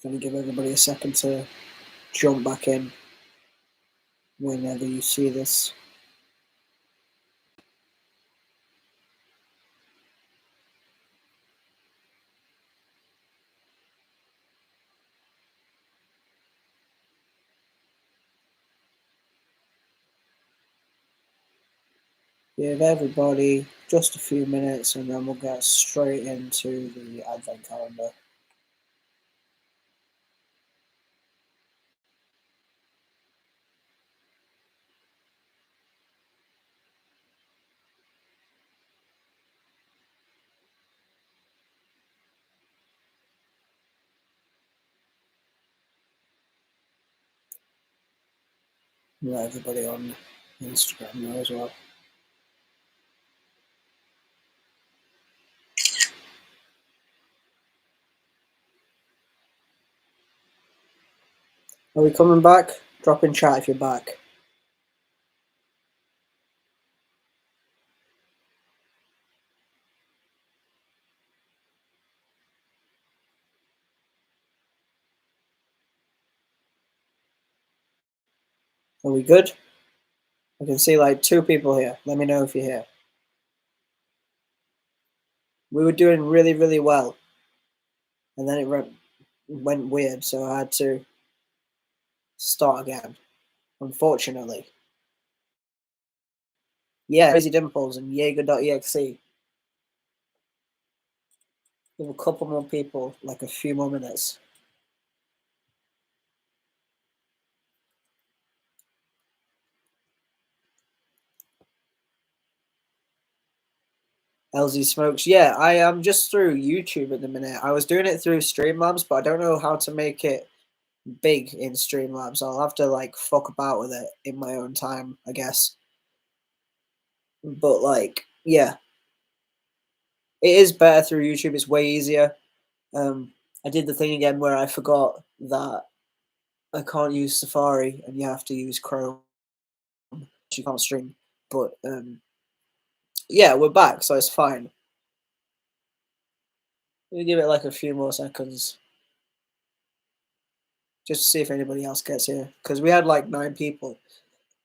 Going to give everybody a second to jump back in whenever you see this. Give everybody just a few minutes and then we'll get straight into the advent calendar. Let everybody on Instagram know as well. Are we coming back? Drop in chat if you're back. Are we good? I can see like 2 people here. Let me know if you're here. We were doing really, really well. And then it went weird, so I had to start again, unfortunately. Yeah, Crazy Dimples and Jaeger.exe. Give a couple more people, like a few more minutes. LZ Smokes. Yeah, I am just through YouTube at the minute. I was doing it through Streamlabs, but I don't know how to make it big in Streamlabs. I'll have to like fuck about with it in my own time, I guess. But like, yeah, it is better through YouTube. It's way easier. I did the thing again where I forgot that I can't use Safari and you have to use Chrome. You can't stream, but yeah, we're back, so it's fine. We'll give it like a few more seconds just to see if anybody else gets here, because we had like 9 people.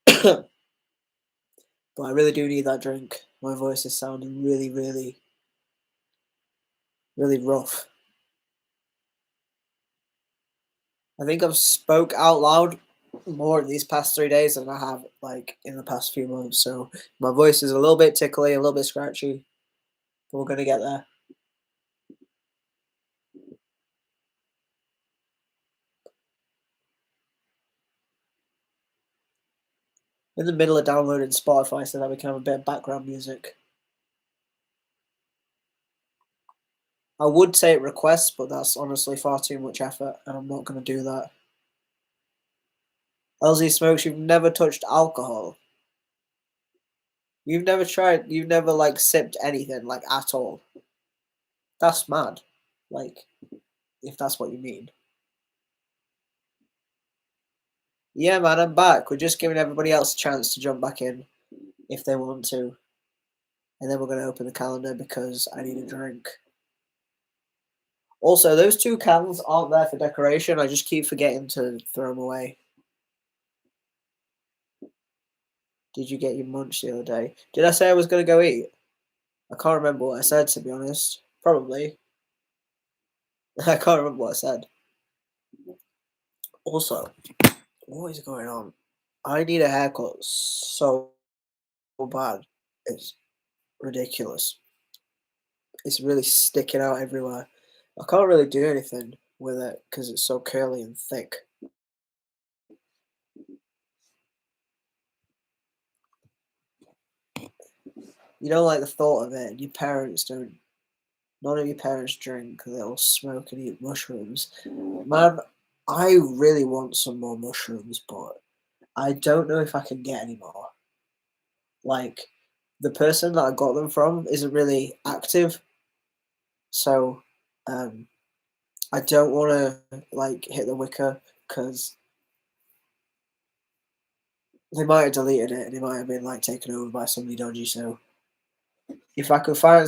But I really do need that drink. My voice is sounding really, really, really rough. I think I've spoke out loud more these past 3 days than I have like in the past few months. So my voice is a little bit tickly, a little bit scratchy, but we're gonna get there. In the middle of downloading Spotify so that we can have a bit of background music. I would say requests, but that's honestly far too much effort, and I'm not going to do that. LZ Smokes, you've never touched alcohol. You've never like sipped anything, like at all. That's mad. Like, if that's what you mean. Yeah, man, I'm back. We're just giving everybody else a chance to jump back in if they want to. And then we're going to open the calendar because I need a drink. Also, those 2 cans aren't there for decoration. I just keep forgetting to throw them away. Did you get your munch the other day? Did I say I was going to go eat? I can't remember what I said, to be honest. Probably. I can't remember what I said. Also, what is going on? I need a haircut so bad. It's ridiculous. It's really sticking out everywhere. I can't really do anything with it because it's so curly and thick. You don't like the thought of it. Your parents don't. None of your parents drink. They'll smoke and eat mushrooms. Man, I really want some more mushrooms, but I don't know if I can get any more. Like, the person that I got them from isn't really active, so I don't want to like hit the wicker because they might have deleted it and it might have been like taken over by somebody dodgy. So if I can find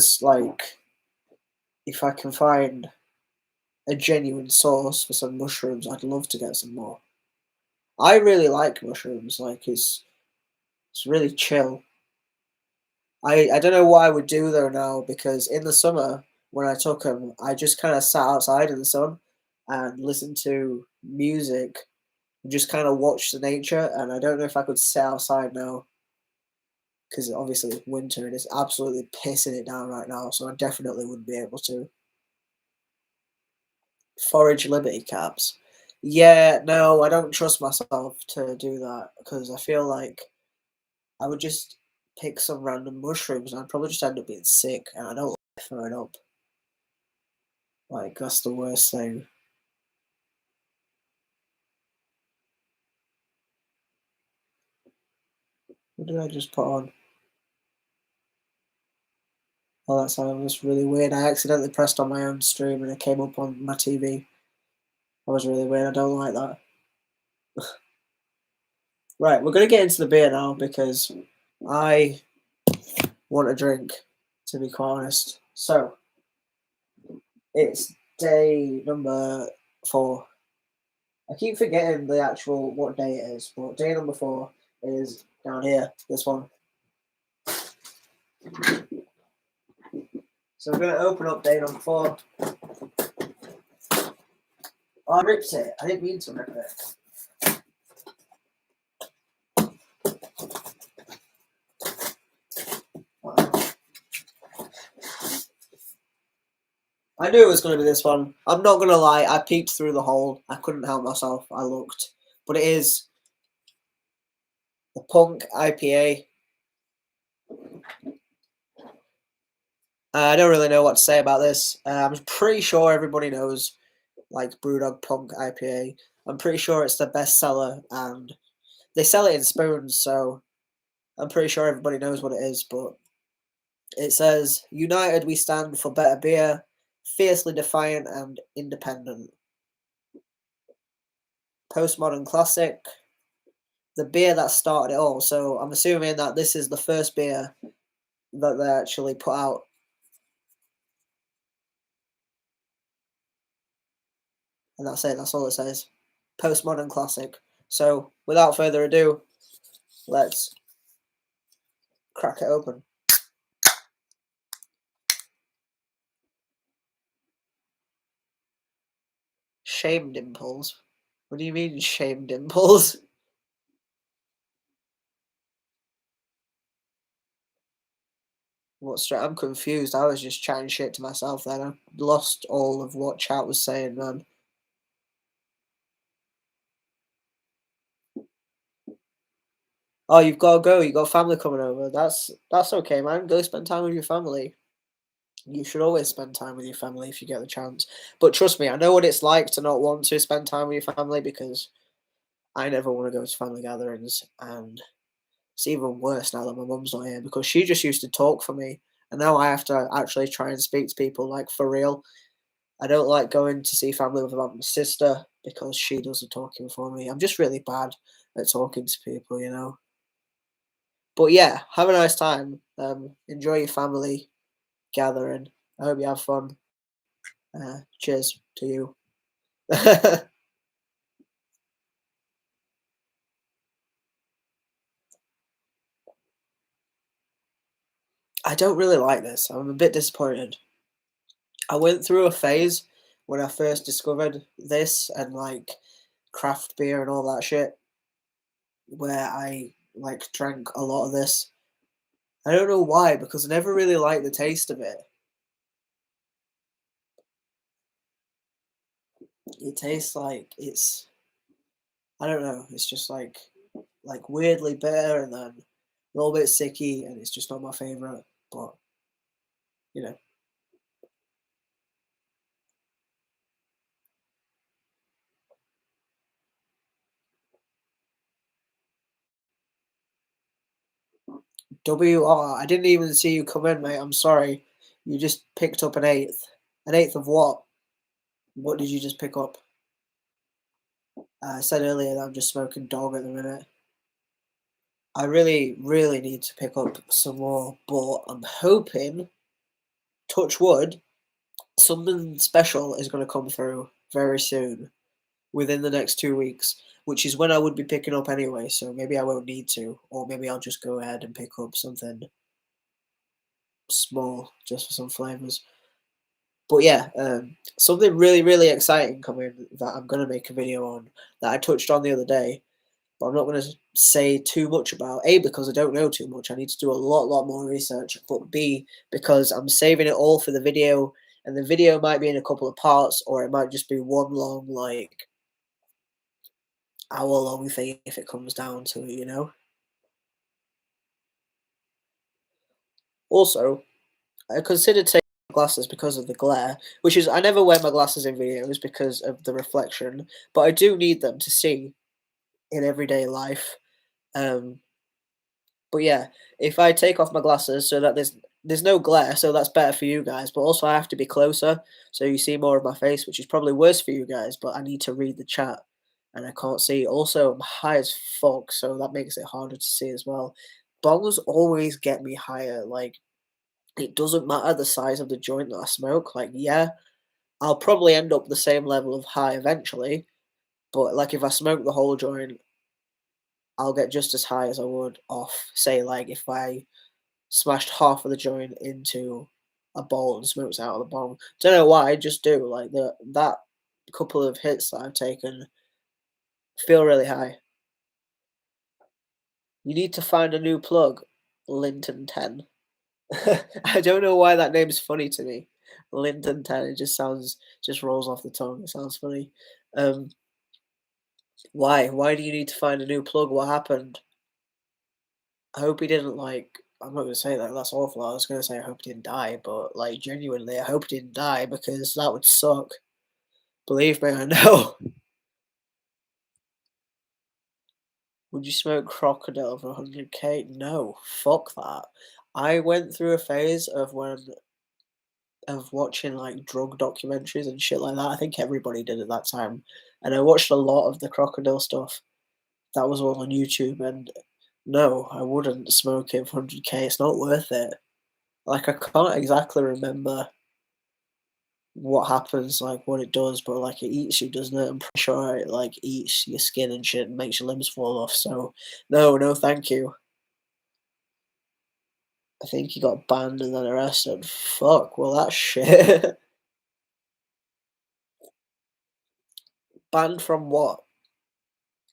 a genuine source for some mushrooms, I'd love to get some more. I really like mushrooms. Like it's really chill. I don't know what I would do though now because in the summer when I took them, I just kind of sat outside in the sun and listened to music and just kind of watched the nature. And I don't know if I could sit outside now because obviously it's winter and it's absolutely pissing it down right now. So I definitely wouldn't be able to. Forage Liberty caps. Yeah, no, I don't trust myself to do that because I feel like I would just pick some random mushrooms and I'd probably just end up being sick and I don't like throwing up. Like, that's the worst thing. What did I just put on? Oh, that sounds really weird. I accidentally pressed on my own stream and it came up on my TV. That was really weird. I don't like that. Right, we're going to get into the beer now because I want a drink, to be quite honest. So, it's day number 4. I keep forgetting the actual what day it is, but day number 4 is down here, this one. So we're going to open up day number 4. Oh, I ripped it. I didn't mean to rip it. I knew it was going to be this one. I'm not going to lie. I peeked through the hole. I couldn't help myself. I looked. But it is the Punk IPA. I don't really know what to say about this. I'm pretty sure everybody knows, like, BrewDog Punk IPA. I'm pretty sure it's the best seller, and they sell it in spoons, so I'm pretty sure everybody knows what it is. But it says, "United we stand for better beer, fiercely defiant and independent. Postmodern classic, the beer that started it all." So I'm assuming that this is the first beer that they actually put out. And that's it, that's all it says. Postmodern classic. So without further ado, let's crack it open. Shame dimples? What do you mean shame dimples? What's I'm confused. I was just chatting shit to myself then. I lost all of what chat was saying, man. Oh, you've got to go. You got family coming over. That's okay, man. Go spend time with your family. You should always spend time with your family if you get the chance. But trust me, I know what it's like to not want to spend time with your family because I never want to go to family gatherings, and it's even worse now that my mum's not here because she just used to talk for me, and now I have to actually try and speak to people like for real. I don't like going to see family without my sister because she does the talking for me. I'm just really bad at talking to people, you know. But yeah, have a nice time. Enjoy your family gathering. I hope you have fun. Cheers to you. I don't really like this. I'm a bit disappointed. I went through a phase when I first discovered this and like craft beer and all that shit, where I like drank a lot of this. I don't know why, because I never really liked the taste of it. It tastes like I don't know, it's just like weirdly bitter and then a little bit sicky, and it's just not my favorite. But you know, WR. I didn't even see you come in, mate. I'm sorry. You just picked up an eighth. An eighth of what? What did you just pick up? I said earlier that I'm just smoking dog at the minute. I really, really need to pick up some more, but I'm hoping, touch wood, something special is going to come through very soon, within the next 2 weeks, which is when I would be picking up anyway. So maybe I won't need to, or maybe I'll just go ahead and pick up something small just for some flavors. But yeah, something really, really exciting coming that I'm gonna make a video on that I touched on the other day, but I'm not gonna say too much about. A, because I don't know too much. I need to do a lot more research. But B, because I'm saving it all for the video, and the video might be in a couple of parts, or it might just be one long, like, hour-long thing if it comes down to it, you know? Also, I considered taking glasses because of the glare, which is I never wear my glasses in videos because of the reflection, but I do need them to see in everyday life. Um, but yeah, if I take off my glasses so that there's no glare, so that's better for you guys. But also I have to be closer, so you see more of my face, which is probably worse for you guys. But I need to read the chat, and I can't see. Also, I'm high as fuck, so that makes it harder to see as well. Bongs always get me higher. Like, it doesn't matter the size of the joint that I smoke. Like, yeah, I'll probably end up the same level of high eventually, but like if I smoke the whole joint, I'll get just as high as I would off, say, like if I smashed half of the joint into a bowl and smoked out of the bong. Don't know why, I just do. Like that couple of hits that I've taken feel really high. You need to find a new plug, Linton 10. I don't know why that name's funny to me. Linton 10, it just sounds just rolls off the tongue. It sounds funny. Um, why? Why do you need to find a new plug? What happened? I hope he didn't like. I'm not gonna say that. That's awful. I was gonna say I hope he didn't die, but like genuinely, I hope he didn't die because that would suck. Believe me, I know. Would you smoke crocodile for 100k? No, fuck that. I went through a phase of watching like drug documentaries and shit like that. I think everybody did at that time, and I watched a lot of the crocodile stuff. That was all on YouTube, and no, I wouldn't smoke it for 100k. It's not worth it. Like, I can't exactly remember what happens, like what it does, but like it eats you, doesn't it? I'm pretty sure it like eats your skin and shit and makes your limbs fall off. So, no, no, thank you. I think he got banned and then arrested. Fuck, well, that's shit. Banned from what?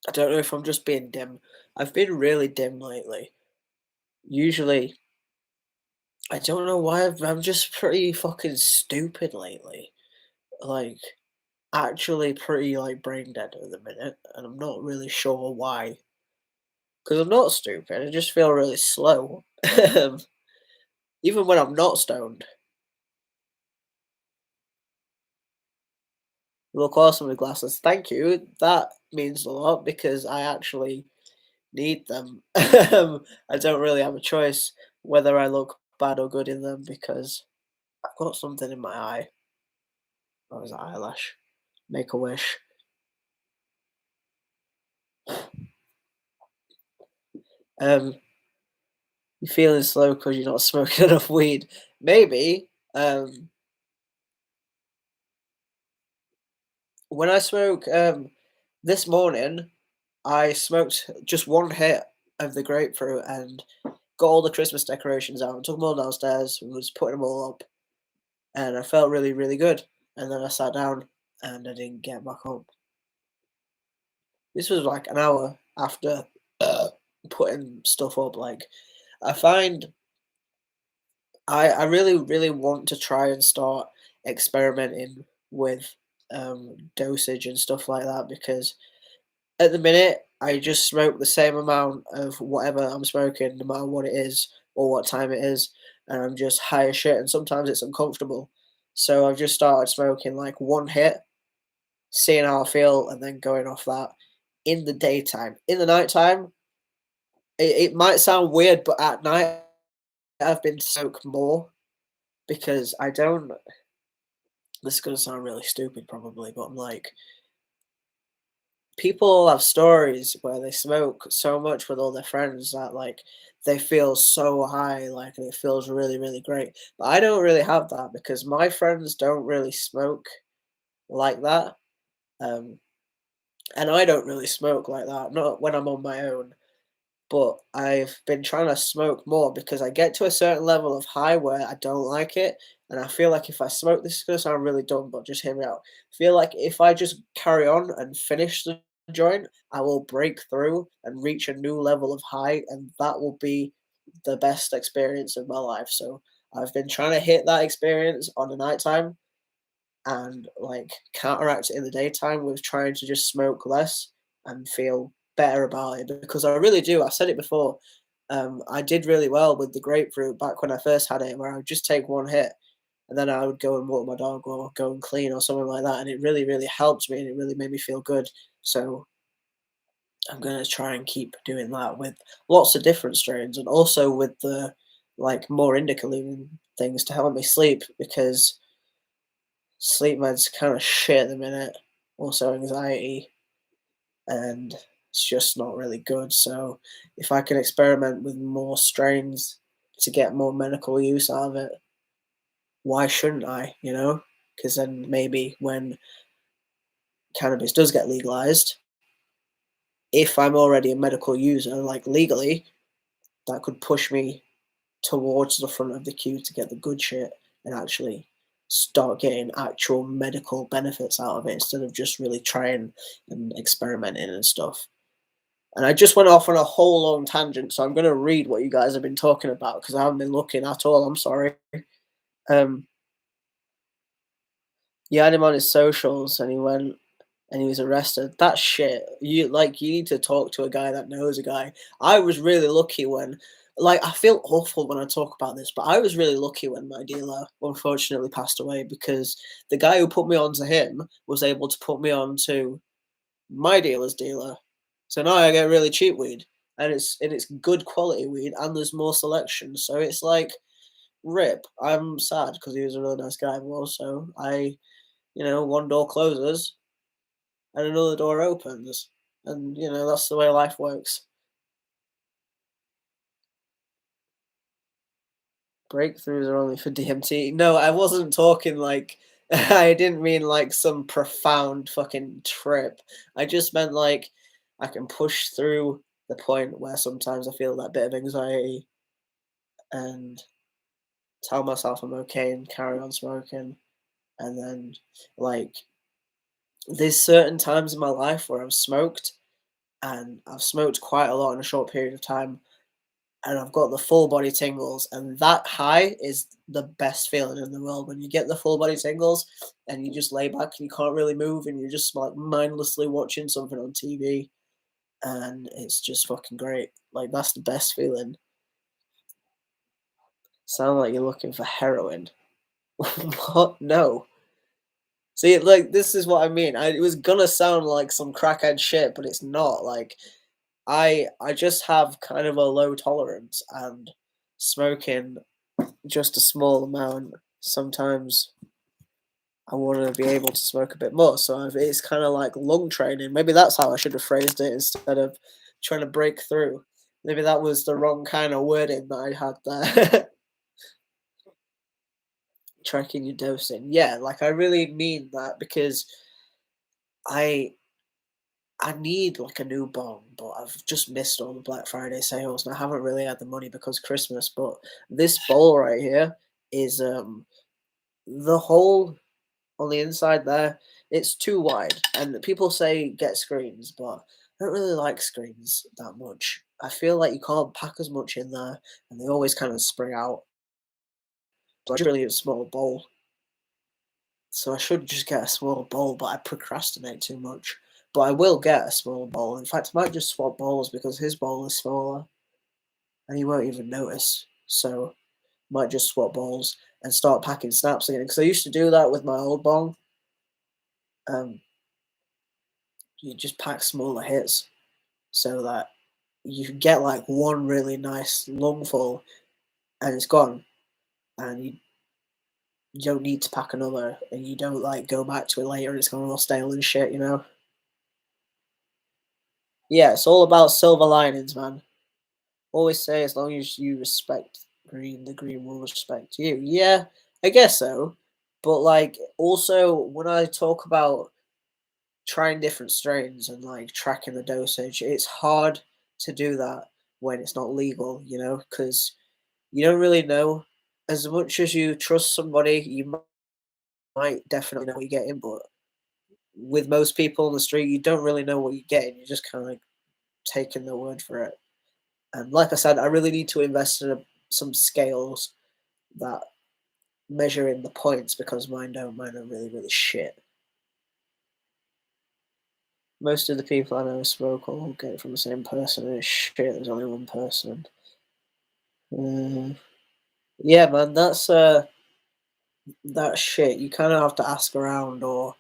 I don't know if I'm just being dim. I've been really dim lately. Usually, I don't know why I'm just pretty fucking stupid lately. Like, actually pretty like brain dead at the minute, and I'm not really sure why. Because I'm not stupid, I just feel really slow. Um, Even when I'm not stoned. You look awesome with glasses. Thank you. That means a lot because I actually need them. I don't really have a choice whether I look bad or good in them because I've got something in my eye. Or is that eyelash? Make a wish. Um, you're feeling slow because you're not smoking enough weed. Maybe. When I smoke, this morning, I smoked just one hit of the grapefruit and got all the Christmas decorations out and took them all downstairs and was putting them all up, and I felt really, really good. And then I sat down and I didn't get back up. This was like an hour after putting stuff up. Like, I find I really, really want to try and start experimenting with dosage and stuff like that because at the minute, I just smoke the same amount of whatever I'm smoking, no matter what it is or what time it is, and I'm just high as shit, and sometimes it's uncomfortable. So I've just started smoking like one hit, seeing how I feel, and then going off that in the daytime. In the nighttime, it might sound weird, but at night I've been smoke more because I don't. This is gonna sound really stupid, probably, but I'm like, people have stories where they smoke so much with all their friends that like they feel so high, like and it feels really, really great. But I don't really have that because my friends don't really smoke like that. Um, and I don't really smoke like that, not when I'm on my own. But I've been trying to smoke more because I get to a certain level of high where I don't like it, and I feel like if I smoke, this is gonna sound really dumb, but just hear me out. I feel like if I just carry on and finish the joint, I will break through and reach a new level of high, and that will be the best experience of my life. So I've been trying to hit that experience on the nighttime and like counteract it in the daytime with trying to just smoke less and feel better about it because I really do. I've said it before. I did really well with the grapefruit back when I first had it, where I would just take one hit and then I would go and walk my dog or go and clean or something like that. And it really, really helped me and it really made me feel good. So I'm going to try and keep doing that with lots of different strains and also with the like more indica leaving things to help me sleep because sleep meds kind of shit at the minute. Also anxiety, and it's just not really good. So if I can experiment with more strains to get more medical use out of it, why shouldn't I? You know, because then maybe when cannabis does get legalized, if I'm already a medical user, like legally, that could push me towards the front of the queue to get the good shit and actually start getting actual medical benefits out of it instead of just really trying and experimenting and stuff. And I just went off on a whole long tangent, so I'm going to read what you guys have been talking about because I haven't been looking at all. I'm sorry. Um, you had him on his socials, and he went and he was arrested. That's shit. You need to talk to a guy that knows a guy. I was really lucky when like I feel awful when I talk about this, but I was really lucky when my dealer unfortunately passed away because the guy who put me on to him was able to put me on to my dealer's dealer. So now I get really cheap weed. And it's good quality weed and there's more selection. So it's like rip. I'm sad because he was a really nice guy, but also one door closes and another door opens. And, that's the way life works. Breakthroughs are only for DMT. No, I wasn't talking like I didn't mean like some profound fucking trip. I just meant like I can push through the point where sometimes I feel that bit of anxiety and tell myself I'm okay and carry on smoking. And then like there's certain times in my life where I've smoked and I've smoked quite a lot in a short period of time and I've got the full body tingles, and that high is the best feeling in the world when you get the full body tingles and you just lay back and you can't really move and you're just like mindlessly watching something on TV and it's just fucking great. Like that's the best feeling. Sound like you're looking for heroin. What? No. See, like this is what I mean. It was gonna sound like some crackhead shit, but it's not. Like I just have kind of a low tolerance and smoking just a small amount. Sometimes I want to be able to smoke a bit more. So it's kind of like lung training. Maybe that's how I should have phrased it instead of trying to break through. Maybe that was the wrong kind of wording that I had there. Tracking your dosing. Yeah, like I really mean that because I I need like a new bong, but I've just missed all the Black Friday sales and I haven't really had the money because Christmas. But this bowl right here is the hole on the inside there, it's too wide. And people say get screens, but I don't really like screens that much. I feel like you can't pack as much in there and they always kind of spring out. So I just really need a small bowl. So I should just get a small bowl, but I procrastinate too much. But I will get a small bowl. In fact, I might just swap bowls because his bowl is smaller and he won't even notice. So might just swap bowls and start packing snaps again. Because I used to do that with my old bong. Um, you just pack smaller hits so that you get like one really nice lungful and it's gone. And you don't need to pack another and you don't like go back to it later and it's gonna all stale and shit. Yeah, it's all about silver linings, man. Always say as long as you respect green, the green will respect you. Yeah, I guess so. But like also when I talk about trying different strains and like tracking the dosage, it's hard to do that when it's not legal, because you don't really know. As much as you trust somebody, you might definitely know what you're getting, but with most people on the street, you don't really know what you're getting. You're just kind of like taking their word for it. And like I said, I really need to invest in some scales that measure in the points because mine don't. Mine are really, really shit. Most of the people I know smoke all get it from the same person, and it's shit. There's only one person. Uh, yeah, man, that's shit. You kind of have to ask around, or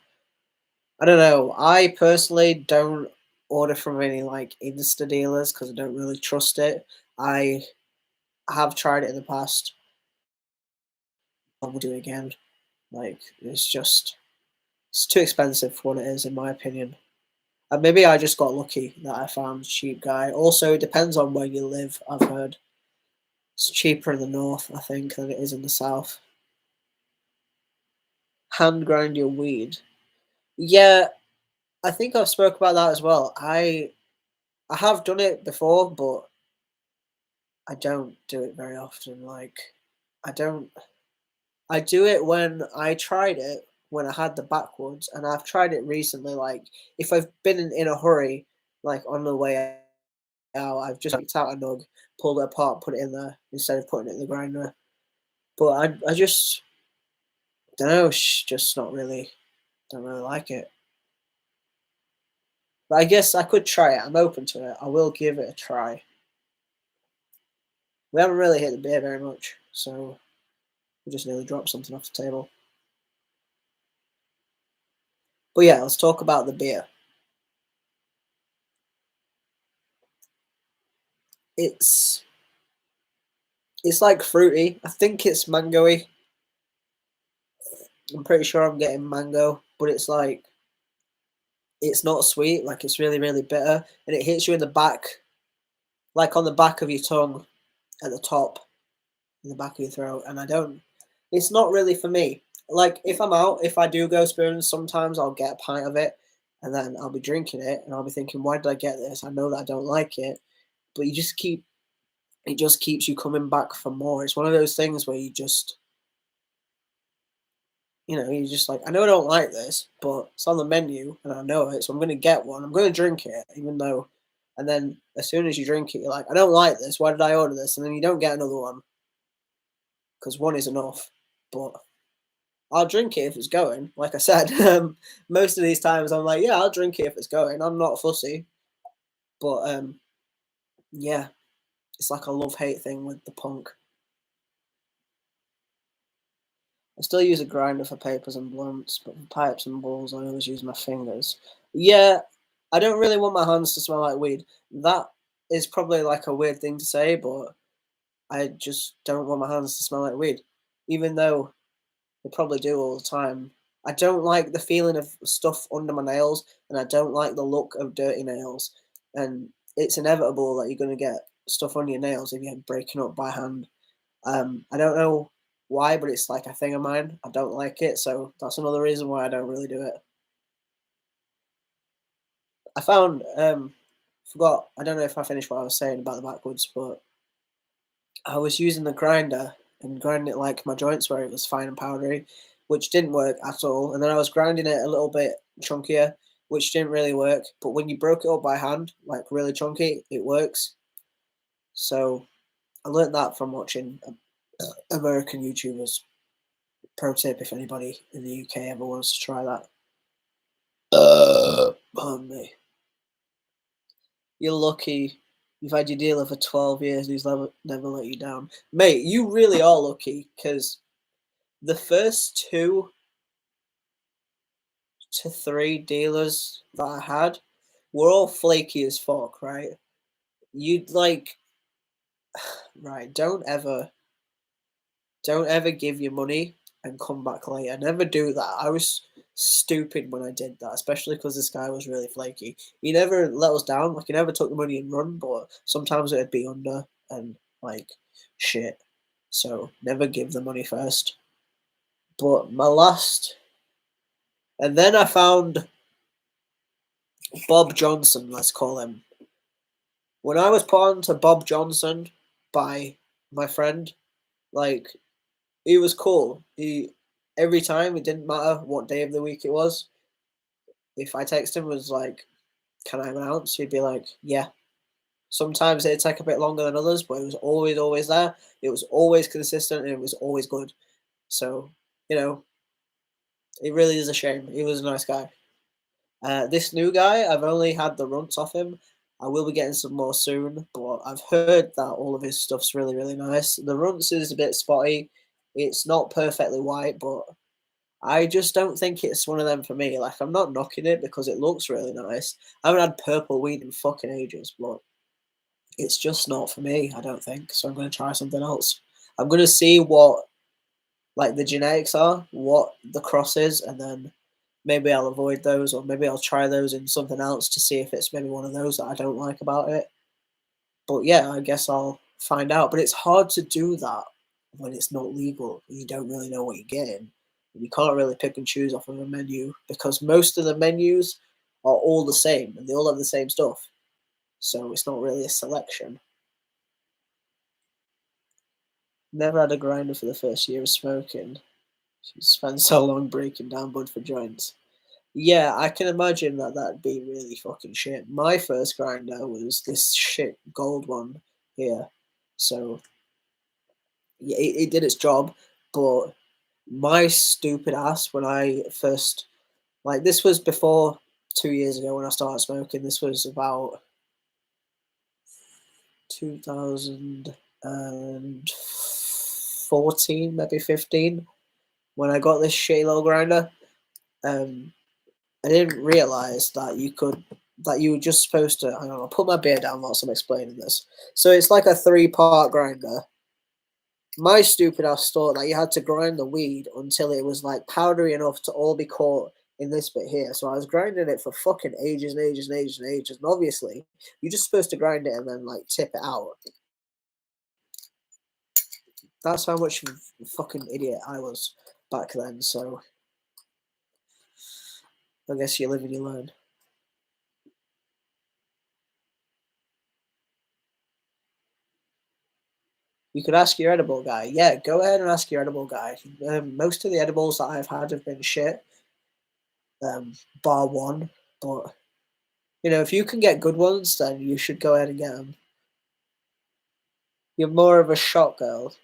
I don't know. I personally don't order from any like Insta dealers because I don't really trust it. I have tried it in the past. I will do it again. Like it's too expensive for what it is, in my opinion. And maybe I just got lucky that I found a cheap guy. Also, it depends on where you live. I've heard it's cheaper in the north, I think, than it is in the south. Hand grind your weed. Yeah, I think I've spoke about that as well. I have done it before, but I don't do it very often. Like I don't. I do it when I tried it when I had the backwoods, and I've tried it recently. Like if I've been in a hurry, like on the way out, I've just picked out a nug, pulled it apart, put it in there instead of putting it in the grinder. But I just don't know. Just not really. Don't really like it. But I guess I could try it. I'm open to it. I will give it a try. We haven't really hit the beer very much, so we just nearly dropped something off the table. But yeah, let's talk about the beer. It's it's like fruity. I think it's mangoey. I'm pretty sure I'm getting mango, but it's not sweet. Like it's really really bitter, and it hits you in the back, like on the back of your tongue, at the top, in the back of your throat. And I don't. It's not really for me. Like if I'm out, if I do go spoons, sometimes I'll get a pint of it, and then I'll be drinking it, and I'll be thinking, why did I get this? I know that I don't like it, but it just keeps you coming back for more. It's one of those things where you're just like, I know I don't like this, but it's on the menu and I know it, so I'm going to get one. I'm going to drink it, even though. And then as soon as you drink it, you're like, I don't like this. Why did I order this? And then you don't get another one because one is enough. But I'll drink it if it's going. Like I said, most of these times I'm like, yeah, I'll drink it if it's going. I'm not fussy. But yeah, it's like a love hate thing with the punk. I still use a grinder for papers and blunts, but for pipes and balls, I always use my fingers. Yeah, I don't really want my hands to smell like weed. That is probably like a weird thing to say, but I just don't want my hands to smell like weed, even though they probably do all the time. I don't like the feeling of stuff under my nails, and I don't like the look of dirty nails. And it's inevitable that you're going to get stuff on your nails if you're breaking up by hand. I don't know why, but it's like a thing of mine. I don't like it, so that's another reason why I don't really do it. I found forgot. I don't know if I finished what I was saying about the backwoods, but I was using the grinder and grinding it like my joints where it was fine and powdery, which didn't work at all. And then I was grinding it a little bit chunkier, which didn't really work. But when you broke it up by hand, like really chunky, it works. So I learned that from watching American YouTubers. Pro tip if anybody in the UK ever wants to try that. Pardon me. You're lucky you've had your dealer for 12 years and he's never let you down. Mate, you really are lucky because the first 2 to 3 dealers that I had were all flaky as fuck, right? You'd like, right, don't ever give your money and come back later. Never do that. I was stupid when I did that, especially because this guy was really flaky. He never let us down. Like, he never took the money and run, but sometimes it'd be under and like shit. So never give the money first. But my last, and then I found Bob Johnson, let's call him. When I was put on to Bob Johnson by my friend, like, he was cool. He every time, it didn't matter what day of the week it was. If I text him was like, "Can I announce?" He'd be like, "Yeah." Sometimes it'd take a bit longer than others, but it was always there. It was always consistent and it was always good. So, you know, it really is a shame. He was a nice guy. This new guy, I've only had the runts off him. I will be getting some more soon, but I've heard that all of his stuff's really nice. The runts is a bit spotty. It's not perfectly white, but I just don't think it's one of them for me. Like, I'm not knocking it because it looks really nice. I haven't had purple weed in fucking ages, but it's just not for me, I don't think. So I'm going to try something else. I'm going to see what, like, the genetics are, what the cross is, and then maybe I'll avoid those, or maybe I'll try those in something else to see if it's maybe one of those that I don't like about it. But yeah, I guess I'll find out. But it's hard to do that when it's not legal. You don't really know what you're getting. You can't really pick and choose off of a menu because most of the menus are all the same and they all have the same stuff. So it's not really a selection. Never had a grinder for the first year of smoking. She spent so long breaking down bud for joints. Yeah, I can imagine that that'd be really fucking shit. My first grinder was this shit gold one here. So yeah, it did its job, but my stupid ass when I first, like, this was before 2 years ago when I started smoking. This was about 2014, maybe 15, when I got this shitty little grinder. I didn't realize that you were just supposed to, I don't know, I'll put my beer down whilst I'm explaining this. So it's like a 3-part grinder. My stupid ass thought that you had to grind the weed until it was like powdery enough to all be caught in this bit here. So I was grinding it for fucking ages and ages and ages and ages. And obviously, you're just supposed to grind it and then like tip it out. That's how much of a fucking idiot I was back then. So I guess you live and you learn. You could ask your edible guy. Yeah, go ahead and ask your edible guy. Most of the edibles that I've had have been shit, bar one. But, you know, if you can get good ones, then you should go ahead and get them. You're more of a shot girl.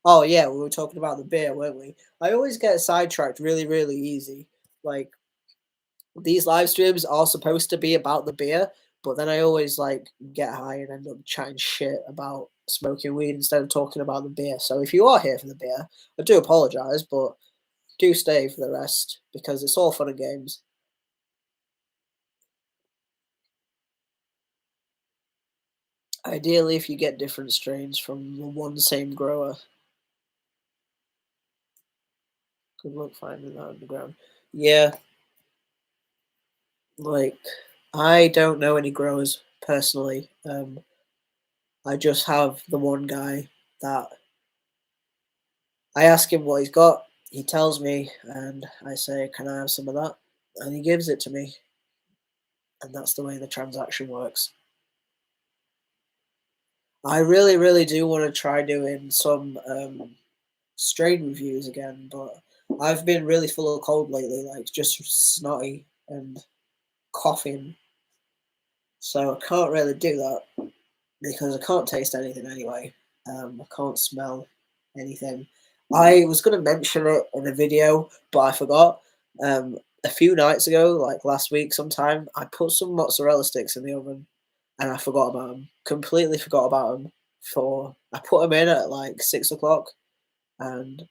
Oh, yeah, we were talking about the beer, weren't we? I always get sidetracked really easy. Like, these live streams are supposed to be about the beer, but then I always like get high and end up chatting shit about smoking weed instead of talking about the beer. So if you are here for the beer, I do apologize, but do stay for the rest because it's all fun and games. Ideally, if you get different strains from the one same grower. Good luck finding that underground. Yeah, like, I don't know any growers personally. I just have the one guy that I ask him what he's got. He tells me, and I say, "Can I have some of that?" And he gives it to me, and that's the way the transaction works. I really do want to try doing some strain reviews again, but I've been really full of cold lately, like just snotty and coughing, so I can't really do that because I can't taste anything anyway. I can't smell anything. I was going to mention it in a video, but I forgot. A few nights ago, like last week sometime, I put some mozzarella sticks in the oven and I forgot about them. Completely forgot about them. I put them in at like 6 o'clock and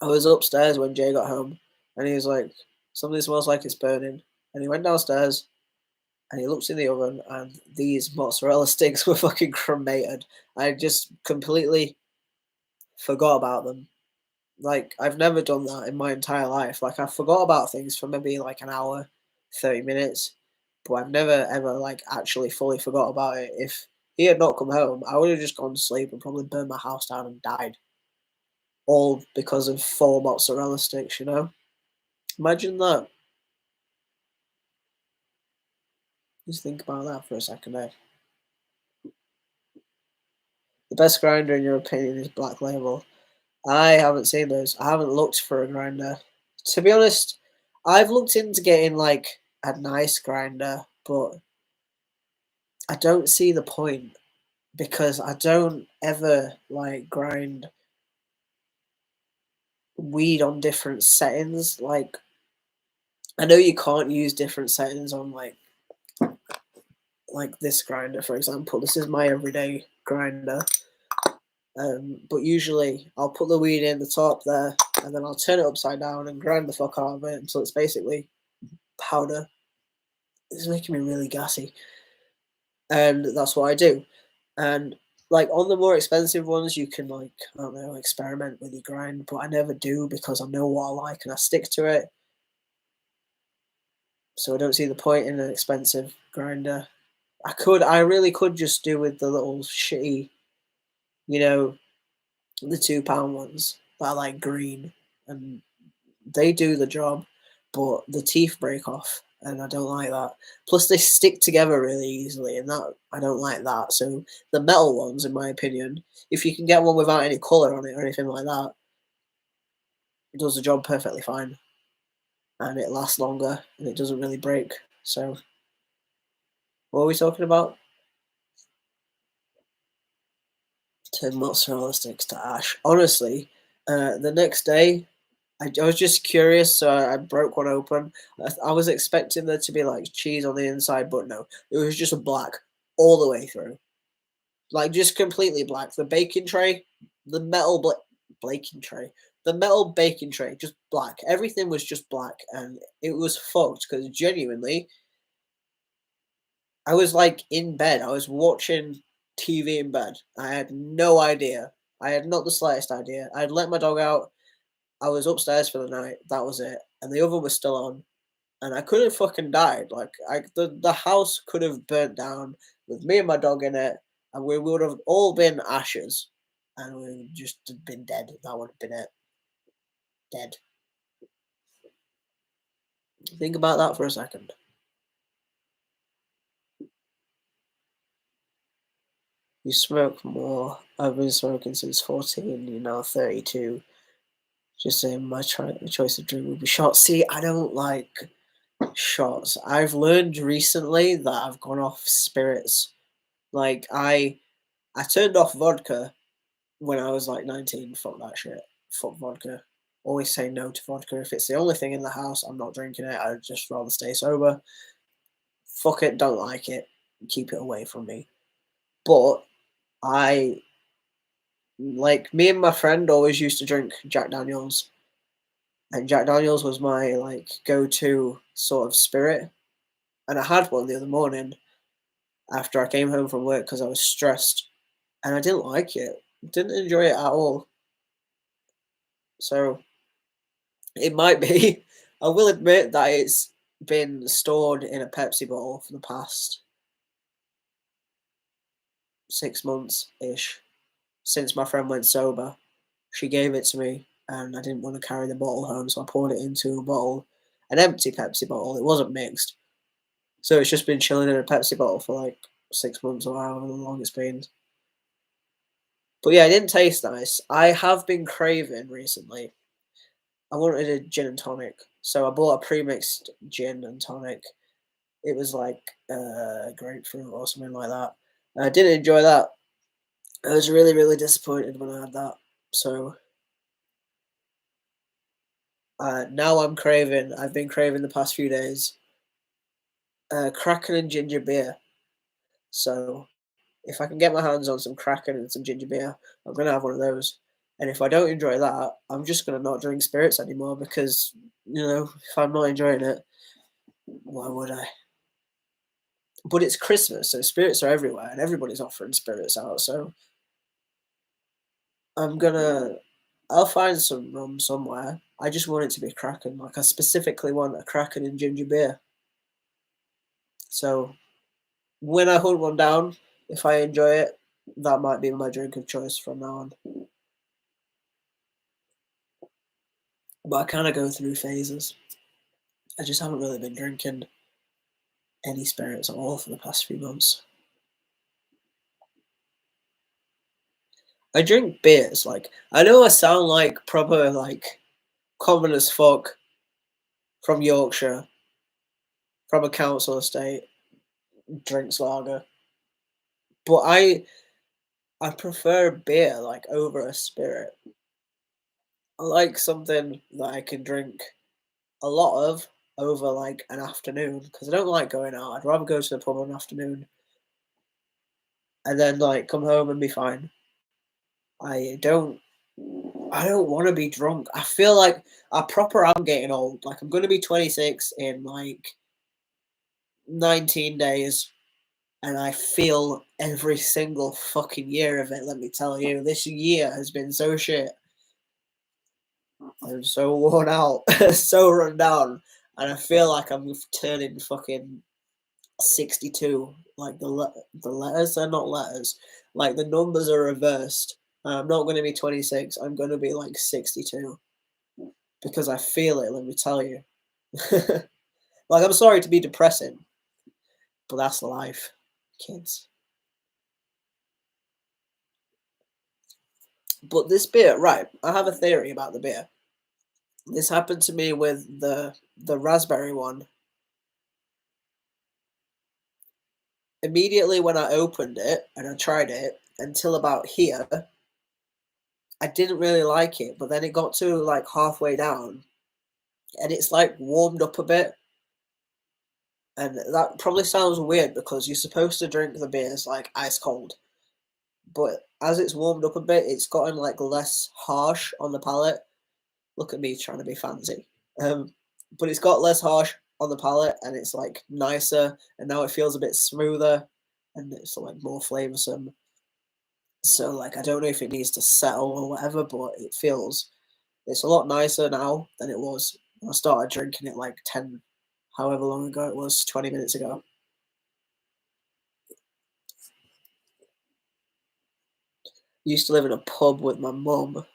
I was upstairs when Jay got home and he was like, "Something smells like it's burning." And he went downstairs and he looks in the oven and these mozzarella sticks were fucking cremated. I just completely forgot about them. Like, I've never done that in my entire life. Like, I forgot about things for maybe like an hour, 30 minutes, but I've never ever like actually fully forgot about it. If he had not come home, I would have just gone to sleep and probably burned my house down and died. All because of 4 mozzarella sticks, you know? Imagine that. Just think about that for a second, eh? The best grinder in your opinion is Black Label. I haven't seen those. I haven't looked for a grinder. To be honest, I've looked into getting like a nice grinder, but I don't see the point because I don't ever like grind weed on different settings. Like, I know you can't use different settings on like this grinder, for example. This is my everyday grinder. But usually I'll put the weed in the top there and then I'll turn it upside down and grind the fuck out of it until it's basically powder. It's making me really gassy. And that's what I do. And like on the more expensive ones, you can like, I don't know, experiment with your grind, but I never do because I know what I like and I stick to it. So I don't see the point in an expensive grinder. I really could just do with the little shitty, you know, the £2 ones that are like green and they do the job, but the teeth break off, and I don't like that. Plus, they stick together really easily, and that I don't like that. So the metal ones, in my opinion, if you can get one without any color on it or anything like that, it does the job perfectly fine, and it lasts longer, and it doesn't really break. So, what are we talking about? Turn mozzarella sticks to ash. Honestly, the next day I was just curious, so I broke one open. I was expecting there to be like cheese on the inside, but no, it was just black all the way through, like just completely black. The baking tray, the metal baking tray, the metal baking tray, just black. Everything was just black, and it was fucked because genuinely, I was like in bed. I was watching TV in bed. I had no idea. I had not the slightest idea. I had let my dog out. I was upstairs for the night. That was it. And the oven was still on. And I could have fucking died. Like the house could have burnt down with me and my dog in it, and we would have all been ashes, and we would just have been dead. That would have been it. Dead. Think about that for a second. You smoke more. I've been smoking since 14. You're now 32. Just saying my choice of drink would be shots. See, I don't like shots. I've learned recently that I've gone off spirits. Like I turned off vodka when I was like 19. Fuck that shit. Fuck vodka. Always say no to vodka. If it's the only thing in the house, I'm not drinking it. I'd just rather stay sober. Fuck it, don't like it. Keep it away from me. But I like me and my friend always used to drink Jack Daniels. And Jack Daniels was my like go-to sort of spirit. And I had one the other morning after I came home from work because I was stressed. And I didn't like it. Didn't enjoy it at all. So it might be. I will admit that it's been stored in a Pepsi bottle for the past 6 months ish since my friend went sober. She gave it to me, and I didn't want to carry the bottle home, so I poured it into a bottle, an empty Pepsi bottle. It wasn't mixed, so it's just been chilling in a Pepsi bottle for like 6 months or however long it's been. But yeah, it didn't taste nice. I have been craving recently. I wanted a gin and tonic, so I bought a pre-mixed gin and tonic. It was like grapefruit or something like that. I didn't enjoy that. I was really, really disappointed when I had that. So now I'm craving. I've been craving the past few days. Kraken and ginger beer. So if I can get my hands on some Kraken and some ginger beer, I'm gonna have one of those. And if I don't enjoy that, I'm just gonna not drink spirits anymore because if I'm not enjoying it, why would I? But it's Christmas, so spirits are everywhere, and everybody's offering spirits out. So I'm gonna I'll find some rum somewhere. I just want it to be Kraken. Like I specifically want a Kraken and ginger beer. So when I hunt one down, if I enjoy it, that might be my drink of choice from now on. But I kind of go through phases. I just haven't really been drinking any spirits at all for the past few months. I drink beers. Like I know I sound like proper like common as fuck from Yorkshire, from a council estate, drinks lager. But I prefer beer like over a spirit. I like something that I can drink a lot of over like an afternoon because I don't like going out. I'd rather go to the pub on an afternoon and then like come home and be fine. I don't I don't want to be drunk. I feel like I proper am getting old. Like I'm going to be 26 in like 19 days and I feel every single fucking year of it, let me tell you. This year has been so shit. I'm so worn out, so run down, and I feel like I'm turning fucking 62. Like the letters are not letters, like the numbers are reversed. I'm not going to be 26. I'm going to be like 62 because I feel it. Let me tell you. Like I'm sorry to be depressing, but that's life, kids. But this beer, right? I have a theory about the beer. This happened to me with the raspberry one. Immediately when I opened it and I tried it until about here, I didn't really like it. But then it got to like halfway down, and it's like warmed up a bit. And that probably sounds weird because you're supposed to drink the beers like ice cold. But as it's warmed up a bit, it's gotten like less harsh on the palate. Look at me trying to be fancy. But it's got less harsh on the palate and it's like nicer and now it feels a bit smoother and it's like more flavoursome. So like I don't know if it needs to settle or whatever, but it's a lot nicer now than it was when I started drinking it like 10, however long ago it was, 20 minutes ago. Used to live in a pub with my mum.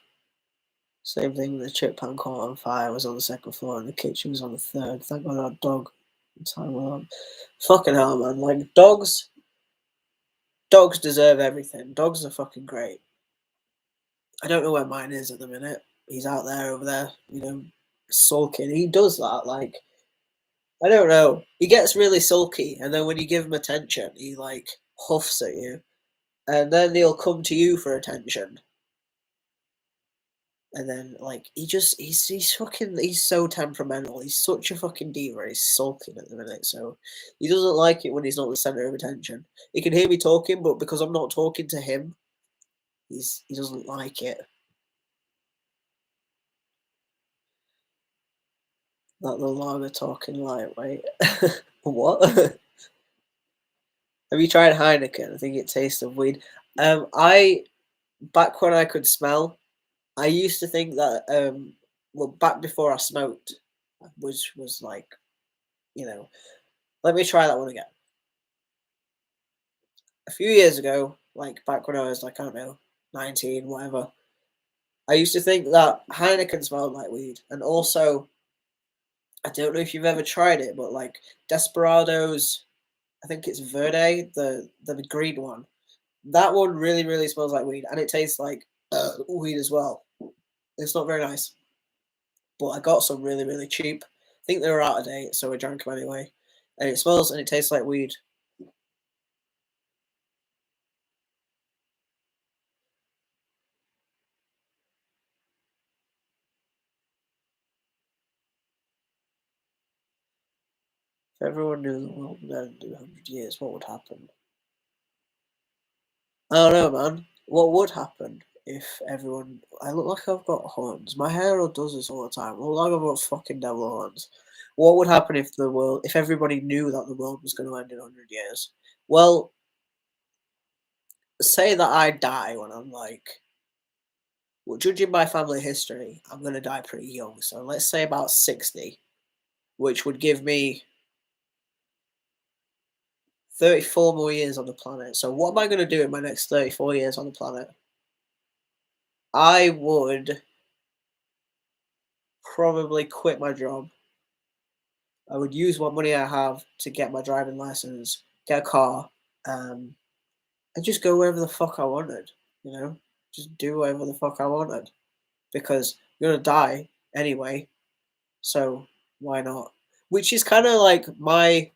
Same thing with the chip pan caught on fire. Was on the second floor and the kitchen was on the third. Thank God our dog. Time went on. Fucking hell, man! Like dogs deserve everything. Dogs are fucking great. I don't know where mine is at the minute. He's out there, over there, sulking. He does that. Like I don't know. He gets really sulky, and then when you give him attention, he like huffs at you, and then he'll come to you for attention. And then like he's so temperamental. He's such a fucking diva. He's sulking at the minute, so he doesn't like it when he's not the center of attention. He can hear me talking, but because I'm not talking to him, he doesn't like it. Like the lager talking lightweight. What? Have you tried Heineken? I think it tastes of weed. I back when I could smell, I used to think that well back before I smoked, which was like, you know, let me try that one again. A few years ago, like back when I was like, I don't know, 19, whatever, I used to think that Heineken smelled like weed. And also, I don't know if you've ever tried it, but like Desperados, I think it's Verde, the green one. That one really, really smells like weed. And it tastes like weed as well. It's not very nice. But I got some really, really cheap. I think they were out of date, so I drank them anyway. And it smells and it tastes like weed. If everyone knew the world would end in 100 years, what would happen? I don't know, man. What would happen if everyone? I look like I've got horns. My hair does this all the time. I look like I've got fucking devil horns. What would happen if everybody knew that the world was going to end in 100 years? Well, say that I die when I'm like Well, judging by family history, I'm gonna die pretty young. So let's say about 60, which would give me 34 more years on the planet. So what am I gonna do in my next 34 years on the planet? I would probably quit my job. I would use what money I have to get my driving license, get a car, um, and just go wherever the fuck I wanted. You know, just do whatever the fuck I wanted because I'm gonna die anyway. So why not? Which is kind of like my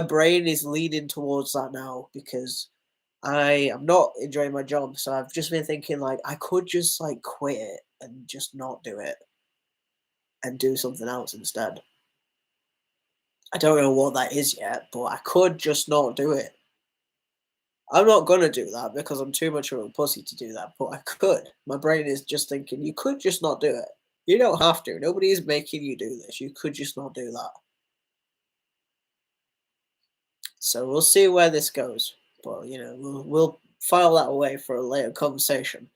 brain is leaning towards that now because I am not enjoying my job. So I've just been thinking like I could just like quit it and just not do it and do something else instead. I don't know what that is yet, but I could just not do it. I'm not gonna do that because I'm too much of a pussy to do that, but I could. My brain is just thinking you could just not do it. You don't have to. Nobody is making you do this. You could just not do that. So we'll see where this goes. But we'll file that away for a later conversation.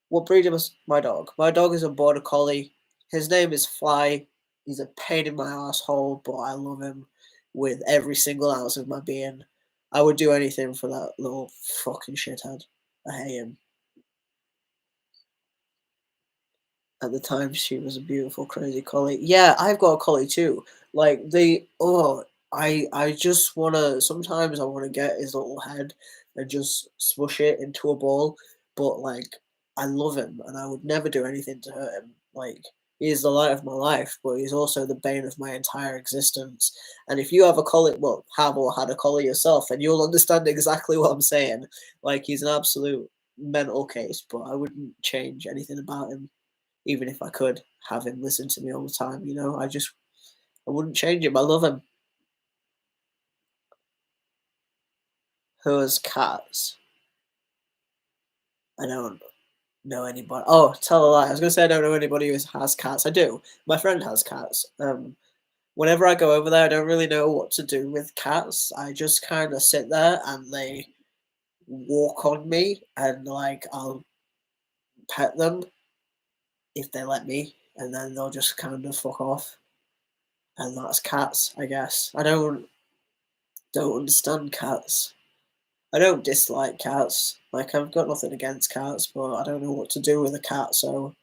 What breed is my dog? My dog is a border collie. His name is Fly. He's a pain in my asshole, but I love him with every single ounce of my being. I would do anything for that little fucking shithead. I hate him. At the time, she was a beautiful, crazy collie. Yeah, I've got a collie too. Like I just wanna. Sometimes I wanna get his little head and just smush it into a ball. But like, I love him, and I would never do anything to hurt him. Like, he's the light of my life, but he's also the bane of my entire existence. And if you have a collie, well, have or had a collie yourself, and you'll understand exactly what I'm saying. Like, he's an absolute mental case, but I wouldn't change anything about him even if I could have him listen to me all the time, I wouldn't change him. I love him. Who has cats? I don't know anybody. Oh, tell a lie. I was gonna say I don't know anybody who has cats. I do. My friend has cats. Whenever I go over there, I don't really know what to do with cats. I just kind of sit there and they walk on me, and like I'll pet them if they let me, and then they'll just kind of fuck off. And that's cats, I guess. I don't understand cats. I don't dislike cats. Like I've got nothing against cats, but I don't know what to do with a cat, so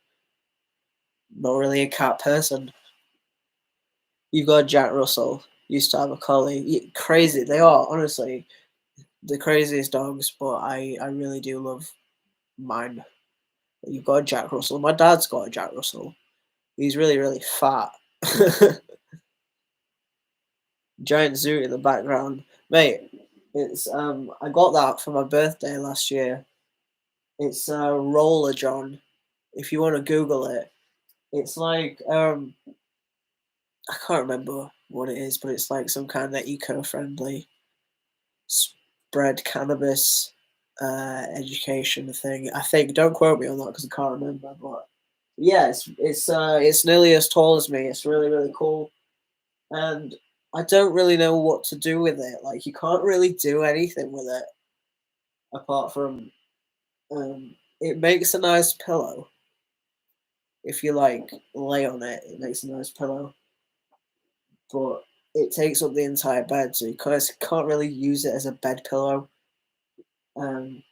I'm not really a cat person. You've got Jack Russell. Used to have a collie. Crazy, they are honestly the craziest dogs. But I really do love mine. You've got a Jack Russell. My dad's got a Jack Russell. He's really fat. Giant zoo in the background, mate. It's I got that for my birthday last year. It's Roller John. If you want to Google it, it's like I can't remember what it is, but it's like some kind of eco-friendly spread cannabis education thing. I think. Don't quote me on that because I can't remember. But yeah, it's nearly as tall as me. It's really cool, and I don't really know what to do with it. Like you can't really do anything with it apart from it makes a nice pillow. If you like lay on it, it makes a nice pillow. But it takes up the entire bed, so you can't really use it as a bed pillow. Um,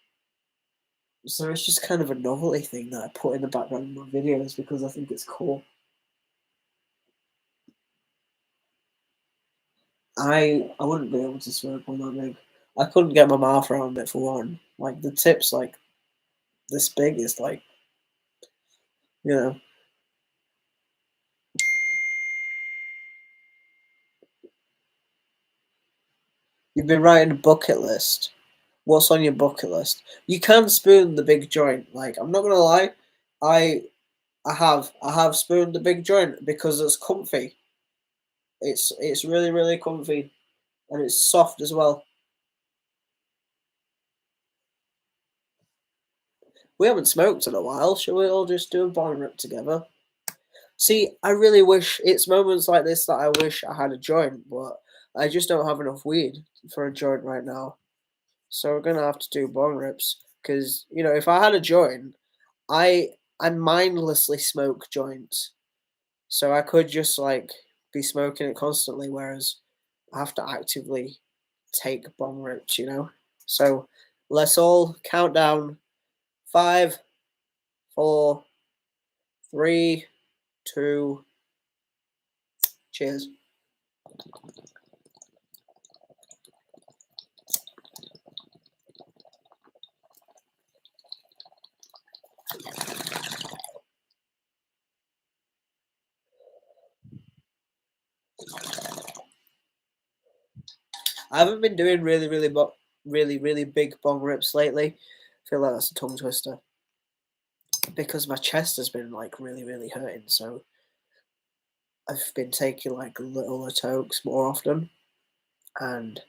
so it's just kind of a novelty thing that I put in the background of my videos because I think it's cool. I wouldn't be able to smoke one that big. I couldn't get my mouth around it for one. Like the tip's like this big is like you know. You've been writing a bucket list. What's on your bucket list? You can spoon the big joint. Like I'm not gonna lie, I I have spooned the big joint because it's comfy. It's really comfy and it's soft as well. We haven't smoked in a while. Shall we all just do a bong rip together? See, I really wish it's moments like this that I wish I had a joint, but I just don't have enough weed for a joint right now. So we're gonna have to do bong rips. Because if I had a joint, I I mindlessly smoke joints, so I could just like be smoking it constantly, whereas I have to actively take bong rips. So let's all count down: five, four, three, two, cheers. I haven't been doing really big bong rips lately. I feel like that's a tongue twister because my chest has been like really hurting. So I've been taking like little tokes more often, and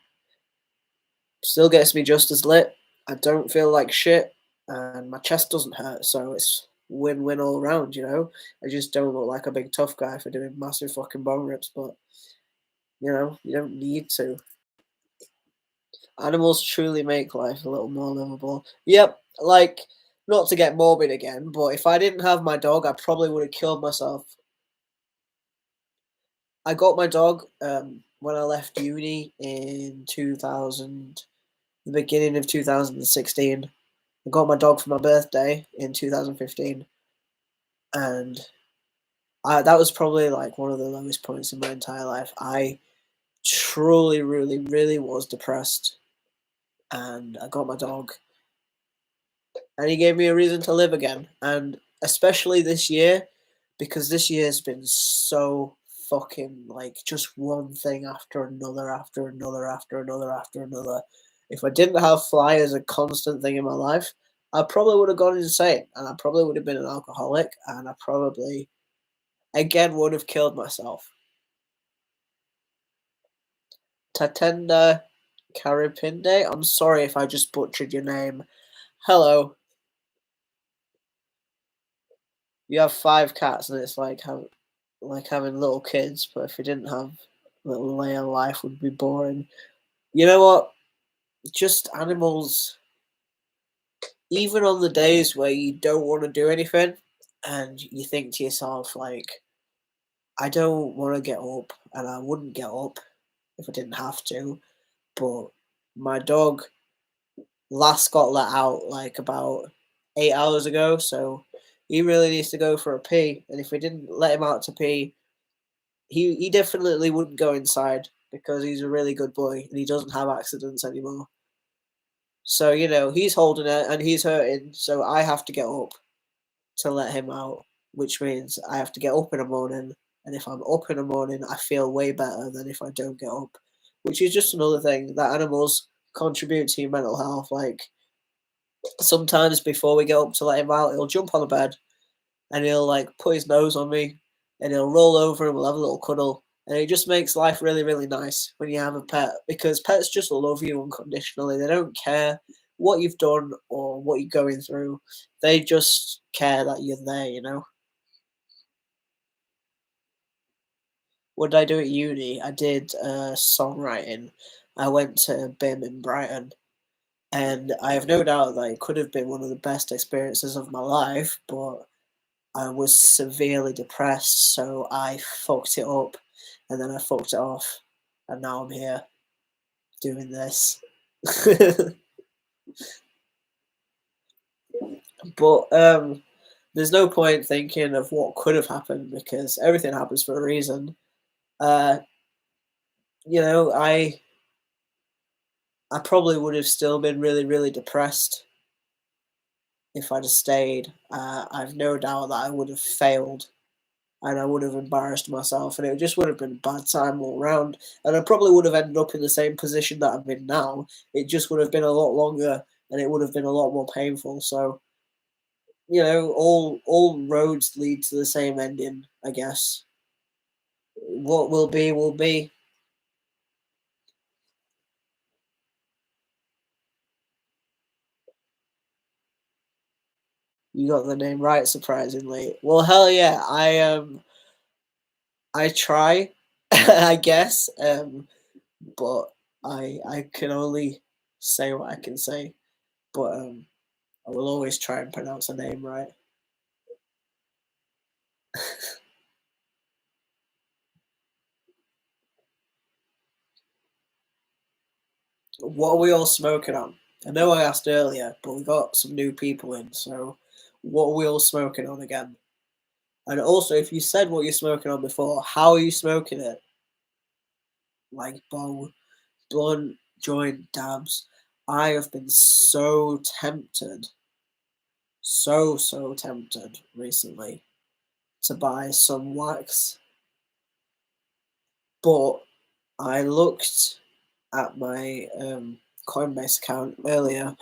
still gets me just as lit. I don't feel like shit, and my chest doesn't hurt. So it's win-win all around. I just don't look like a big tough guy for doing massive fucking bong rips, but you don't need to. Animals truly make life a little more livable. Yep, like, not to get morbid again, but if I didn't have my dog, I probably would have killed myself. I got my dog when I left uni in 2000, the beginning of 2016. I got my dog for my birthday in 2015, and that was probably like one of the lowest points in my entire life. I truly, really was depressed, and I got my dog, and he gave me a reason to live again. And especially this year, because this year's been so fucking like just one thing after another, after another, after another, after another. If I didn't have fly as a constant thing in my life, I probably would have gone insane, and I probably would have been an alcoholic, and I probably again would have killed myself. Tatenda Karipinde, I'm sorry if I just butchered your name. Hello. You have 5 cats, and it's like having little kids, but if you didn't have little Leia, life would be boring. You know what? Just animals, even on the days where you don't want to do anything, and you think to yourself, like, I don't want to get up, and I wouldn't get up if I didn't have to, but my dog last got let out like about 8 hours ago, so he really needs to go for a pee. And if we didn't let him out to pee, he definitely wouldn't go inside because he's a really good boy and he doesn't have accidents anymore. So he's holding it and he's hurting, so I have to get up to let him out, which means I have to get up in the morning. And if I'm up in the morning, I feel way better than if I don't get up, which is just another thing that animals contribute to your mental health. Like, sometimes before we get up to let him out, he'll jump on the bed and he'll like put his nose on me and he'll roll over and we'll have a little cuddle. And it just makes life really nice when you have a pet, because pets just love you unconditionally. They don't care what you've done or what you're going through. They just care that you're there. What did I do at uni? I did songwriting. I went to BIM in Brighton, and I have no doubt that it could have been one of the best experiences of my life, but I was severely depressed, so I fucked it up, and then I fucked it off, and now I'm here doing this. But there's no point thinking of what could have happened because everything happens for a reason. Uh, I probably would have still been really depressed if I'd have stayed. I've no doubt that I would have failed and I would have embarrassed myself, and it just would have been a bad time all round. And I probably would have ended up in the same position that I'm in now. It just would have been a lot longer, and it would have been a lot more painful. So, all roads lead to the same ending, I guess. What will be, will be. You got the name right, surprisingly. Well, hell yeah, I try, I guess. But I can only say what I can say. But I will always try and pronounce her name right. What are we all smoking on? I know I asked earlier, but we got some new people in, so what are we all smoking on again? And also, if you said what you're smoking on before, how are you smoking it? Like bowl, blunt, joint, dabs. I have been so tempted recently to buy some wax, but I looked at my Coinbase account earlier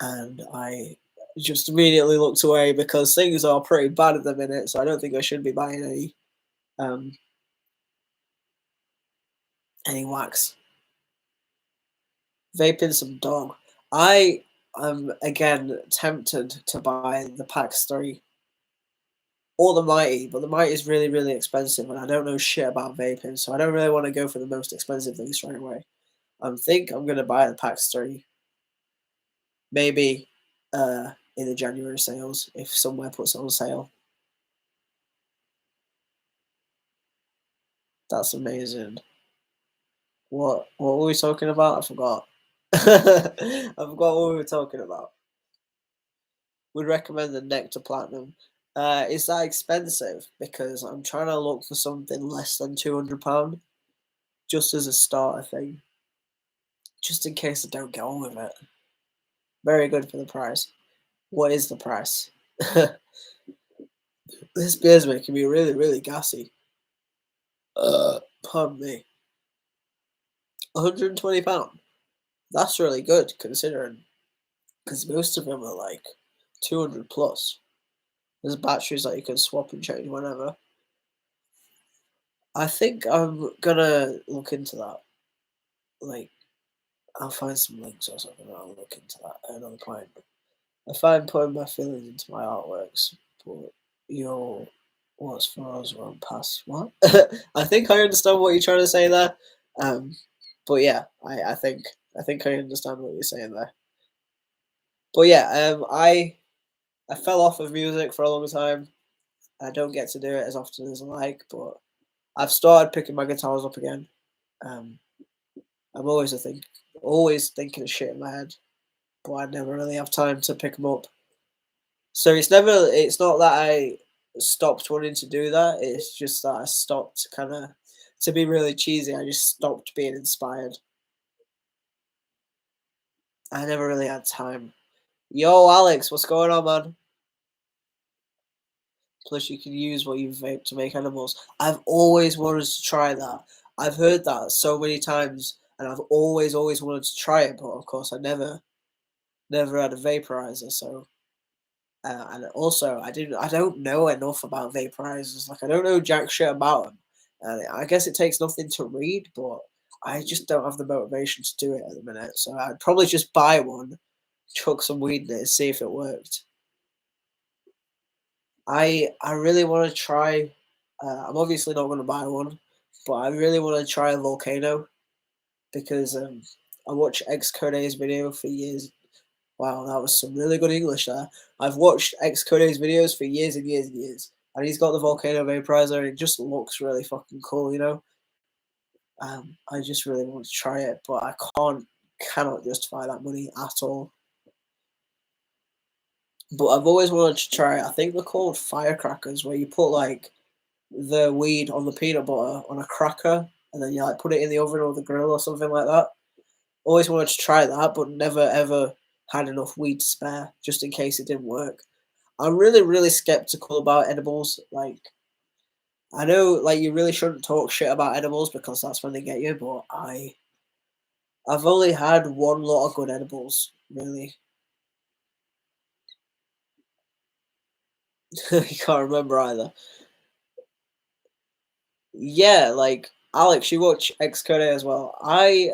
and I just immediately looked away because things are pretty bad at the minute, so I don't think I should be buying um, any wax. Vaping some dog. I am again tempted to buy the PAX 3 or the Mighty, but the Mighty is really, really expensive and I don't know shit about vaping, so I don't really want to go for the most expensive things straight away. I think I'm going to buy the PAX 3 maybe in the January sales if somewhere puts it on sale. That's amazing. What were we talking about? I forgot. I forgot what we were talking about. Would recommend the Nectar Platinum. Is that expensive? Because I'm trying to look for something less than £200, just as a starter thing, just in case I don't get on with it. Very good for the price. What is the price? This beer's making me really, really gassy. Pardon me. £120. That's really good considering, because most of them are like 200 plus. There's batteries that you can swap and change whenever. I think I'm gonna look into that. Like, I'll find some links or something and I'll look into that at another point. I find putting my feelings into my artworks, but your what's for us won't pass. What? I think I understand what you're trying to say there. But yeah, I think I understand what you're saying there. But yeah, I fell off of music for a long time. I don't get to do it as often as I like, but I've started picking my guitars up again. Um, I'm always thinking of shit in my head, but I never really have time to pick them up. So it's not that I stopped wanting to do that. It's just that I stopped to be really cheesy. I just stopped being inspired. I never really had time. Yo, Alex, what's going on, man? Plus, you can use what you vape to make animals. I've always wanted to try that. I've heard that so many times, and I've always wanted to try it. But of course, never had a vaporizer. So, and also, I don't know enough about vaporizers. Like, I don't know jack shit about them. And I guess it takes nothing to read, but I just don't have the motivation to do it at the minute. So I'd probably just buy one, chuck some weed in it, and see if it worked. I really want to try. I'm obviously not going to buy one, but I really want to try a volcano because I watched Xcode's video for years. Wow, that was some really good English there. I've watched Xcode's videos for years and years and years, and he's got the volcano vaporizer, and it just looks really fucking cool, you know. I just really want to try it, but I cannot justify that money at all. But I've always wanted to try it. I think they're called firecrackers, where you put like the weed on the peanut butter on a cracker, and then you like put it in the oven or the grill or something like that. Always wanted to try that, but never ever had enough weed to spare, just in case it didn't work. I'm really, really skeptical about edibles. Like, I know, like, you really shouldn't talk shit about edibles because that's when they get you. But I've only had one lot of good edibles, really. You can't remember either. Yeah, like Alex, you watch Xcode as well. I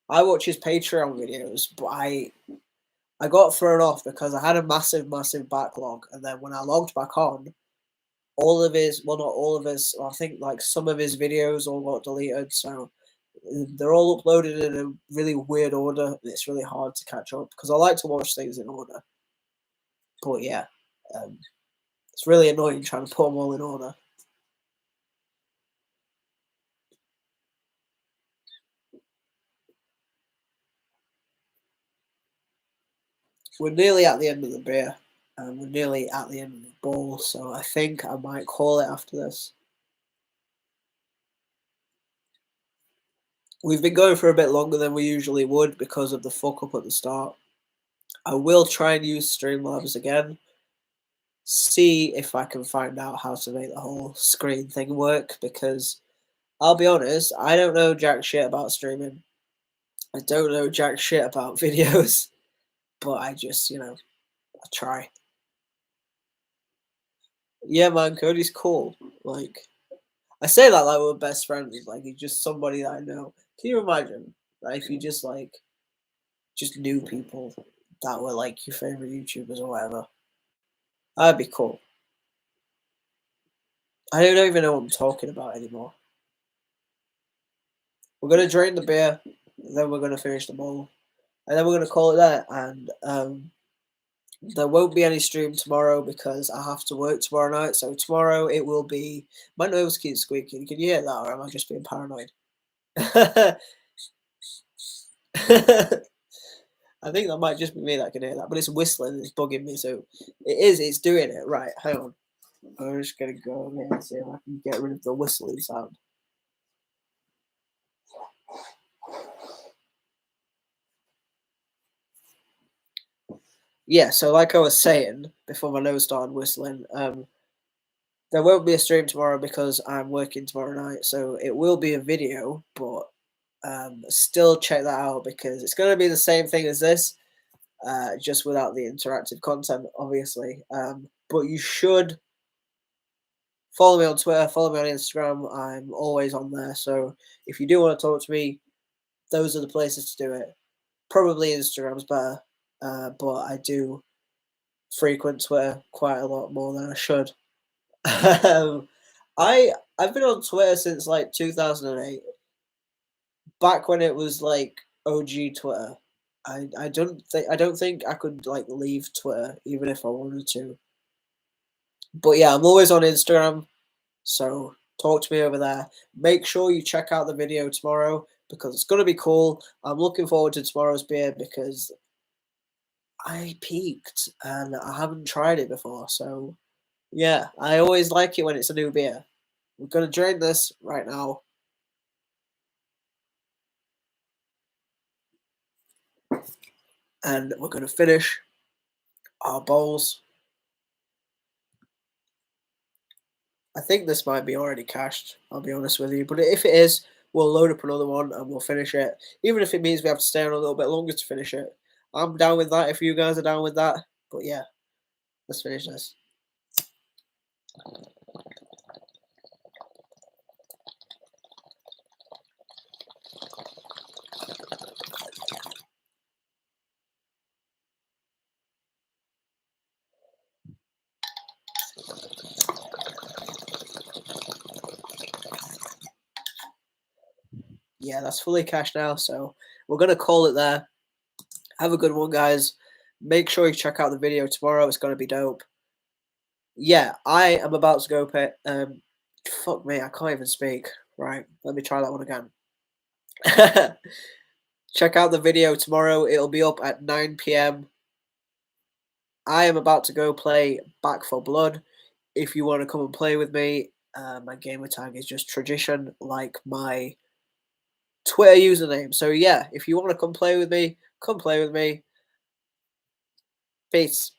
watch his Patreon videos, but I got thrown off because I had a massive backlog, and then when I logged back on, all of his, well, not all of his, I think like some of his videos all got deleted. So They're all uploaded in a really weird order, and it's really hard to catch up because I like to watch things in order. But yeah, it's really annoying trying to put them all in order. We're nearly at the end of the beer, and we're nearly at the end of the bowl, so I think I might call it after this. We've been going for a bit longer than we usually would because of the fuck up at the start. I will try and use Streamlabs again. See if I can find out how to make the whole screen thing work, because I'll be honest, I don't know jack shit about streaming. I don't know jack shit about videos, but I just, I try. Yeah, man, Cody's cool. Like, I say that like we're best friends. Like, he's just somebody that I know. Can you imagine, like, if you just knew people that were like your favorite YouTubers or whatever? That'd be cool. I don't even know what I'm talking about anymore. We're gonna drain the beer, then we're gonna finish the bowl, and then we're gonna call it there. And there won't be any stream tomorrow because I have to work tomorrow night. So tomorrow it will be. My nose keeps squeaking. Can you hear that, or am I just being paranoid? I think that might just be me that can hear that, but it's whistling. It's bugging me. So it is. It's doing it. Right. Hang on. I'm just gonna go here and see if I can get rid of the whistling sound. Yeah, so like I was saying before my nose started whistling, there won't be a stream tomorrow because I'm working tomorrow night. So it will be a video, but still check that out because it's going to be the same thing as this, just without the interactive content, obviously. But you should follow me on Twitter, follow me on Instagram. I'm always on there. So if you do want to talk to me, those are the places to do it. Probably Instagram's better, but I do frequent Twitter quite a lot more than I should. um, I've been on Twitter since like 2008, back when it was like OG Twitter. I don't think I could like leave Twitter even if I wanted to. But yeah, I'm always on Instagram, so talk to me over there. Make sure you check out the video tomorrow because it's gonna be cool. I'm looking forward to tomorrow's beer because I peaked and I haven't tried it before, so yeah, I always like it when it's a new beer. We're gonna drain this right now. And we're gonna finish our bowls. I think this might be already cashed, I'll be honest with you. But if it is, we'll load up another one and we'll finish it. Even if it means we have to stay on a little bit longer to finish it. I'm down with that if you guys are down with that. But yeah, let's finish this. Yeah, that's fully cashed now. So we're going to call it there. Have a good one, guys. Make sure you check out the video tomorrow. It's going to be dope. Yeah, I am about to go pay. Fuck me, I can't even speak. Right, let me try that one again. Check out the video tomorrow. It'll be up at 9 p.m. I am about to go play Back for Blood. If you want to come and play with me, my gamer tag is just tradition, like my Twitter username. So yeah, if you want to come play with me, come play with me. Peace.